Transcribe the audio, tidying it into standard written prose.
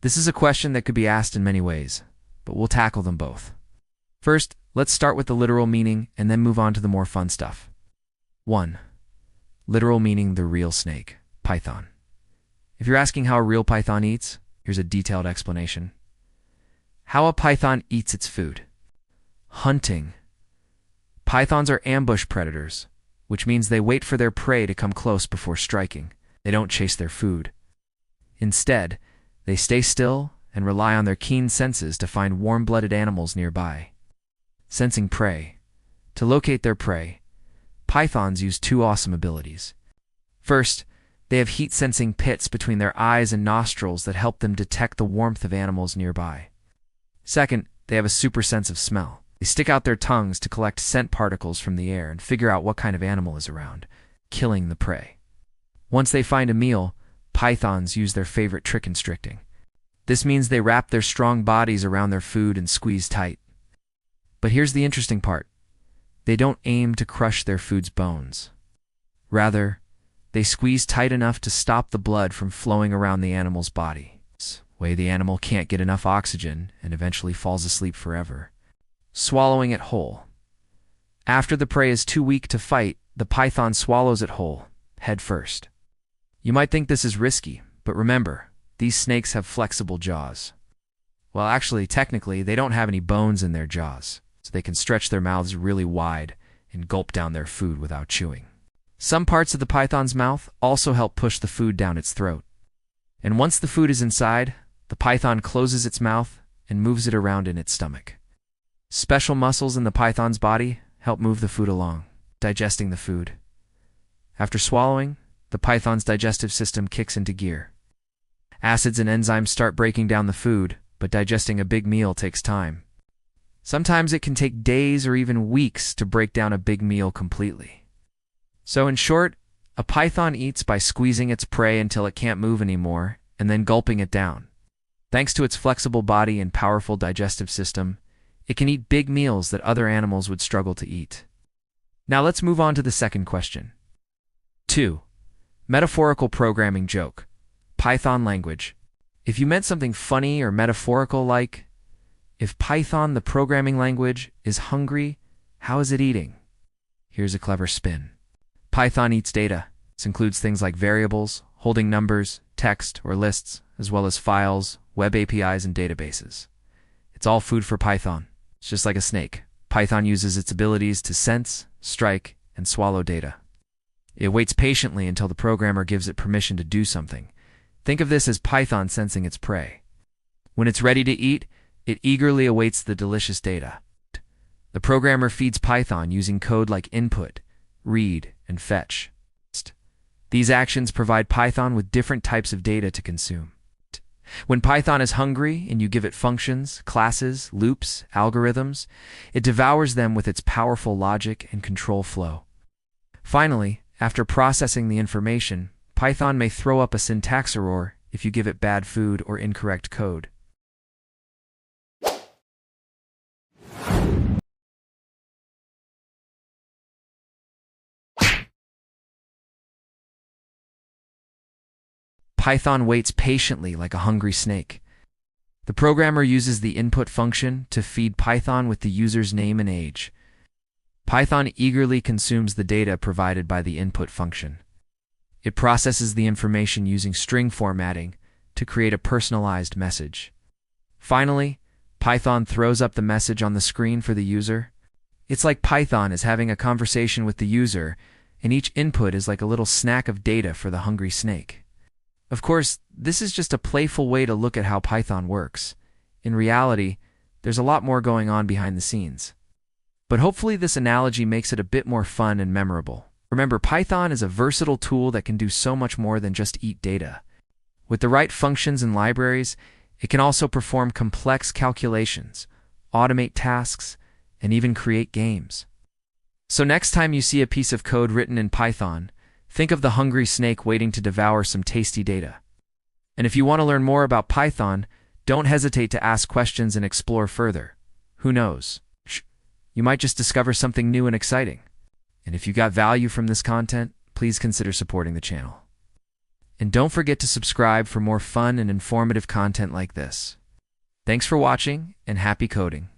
This is a question that could be asked in many ways, but we'll tackle them both. First, let's start with the literal meaning and then move on to the more fun stuff. 1. Literal meaning: the real snake, python. If you're asking how a real python eats, here's a detailed explanation. How a python eats its food. Hunting. Pythons are ambush predators, which means they wait for their prey to come close before striking. They don't chase their food. Instead, they stay still and rely on their keen senses to find warm-blooded animals nearby. Sensing prey. To locate their prey, pythons use two awesome abilities. First, they have heat-sensing pits between their eyes and nostrils that help them detect the warmth of animals nearby. Second, they have a super sense of smell. They stick out their tongues to collect scent particles from the air and figure out what kind of animal is around, killing the prey. Once they find a meal, pythons use their favorite trick constricting. This means they wrap their strong bodies around their food and squeeze tight. But here's the interesting part. They don't aim to crush their food's bones. Rather, they squeeze tight enough to stop the blood from flowing around the animal's body. This way the animal can't get enough oxygen and eventually falls asleep forever. Swallowing it whole. After the prey is too weak to fight, the python swallows it whole, head first. You might think this is risky, but remember, these snakes have flexible jaws. Well, actually, technically, they don't have any bones in their jaws, so they can stretch their mouths really wide and gulp down their food without chewing. Some parts of the python's mouth also help push the food down its throat. And once the food is inside, the python closes its mouth and moves it around in its stomach. Special muscles in the python's body help move the food along, digesting the food. After swallowing, the python's digestive system kicks into gear. Acids and enzymes start breaking down the food, but digesting a big meal takes time. Sometimes it can take days or even weeks to break down a big meal completely. So in short, a python eats by squeezing its prey until it can't move anymore and then gulping it down. Thanks to its flexible body and powerful digestive system, it can eat big meals that other animals would struggle to eat. Now let's move on to the second question. 2. Metaphorical programming joke. Python language. If you meant something funny or metaphorical like, if Python, the programming language, is hungry, how is it eating? Here's a clever spin. Python eats data. This includes things like variables, holding numbers, text, or lists, as well as files, web APIs, and databases. It's all food for Python. It's just like a snake. Python uses its abilities to sense, strike, and swallow data. It waits patiently until the programmer gives it permission to do something. Think of this as Python sensing its prey. When it's ready to eat, it eagerly awaits the delicious data. The programmer feeds Python using code like input, read, and fetch. These actions provide Python with different types of data to consume. When Python is hungry and you give it functions, classes, loops, algorithms, it devours them with its powerful logic and control flow. Finally, after processing the information, Python may throw up a syntax error if you give it bad food or incorrect code. Python waits patiently like a hungry snake. The programmer uses the input function to feed Python with the user's name and age. Python eagerly consumes the data provided by the input function. It processes the information using string formatting to create a personalized message. Finally, Python throws up the message on the screen for the user. It's like Python is having a conversation with the user, and each input is like a little snack of data for the hungry snake. Of course, this is just a playful way to look at how Python works. In reality, there's a lot more going on behind the scenes. But hopefully this analogy makes it a bit more fun and memorable. Remember, Python is a versatile tool that can do so much more than just eat data. With the right functions and libraries, it can also perform complex calculations, automate tasks, and even create games. So next time you see a piece of code written in Python, think of the hungry snake waiting to devour some tasty data. And if you want to learn more about Python, don't hesitate to ask questions and explore further. Who knows? You might just discover something new and exciting. And if you got value from this content, please consider supporting the channel. And don't forget to subscribe for more fun and informative content like this. Thanks for watching, and happy coding.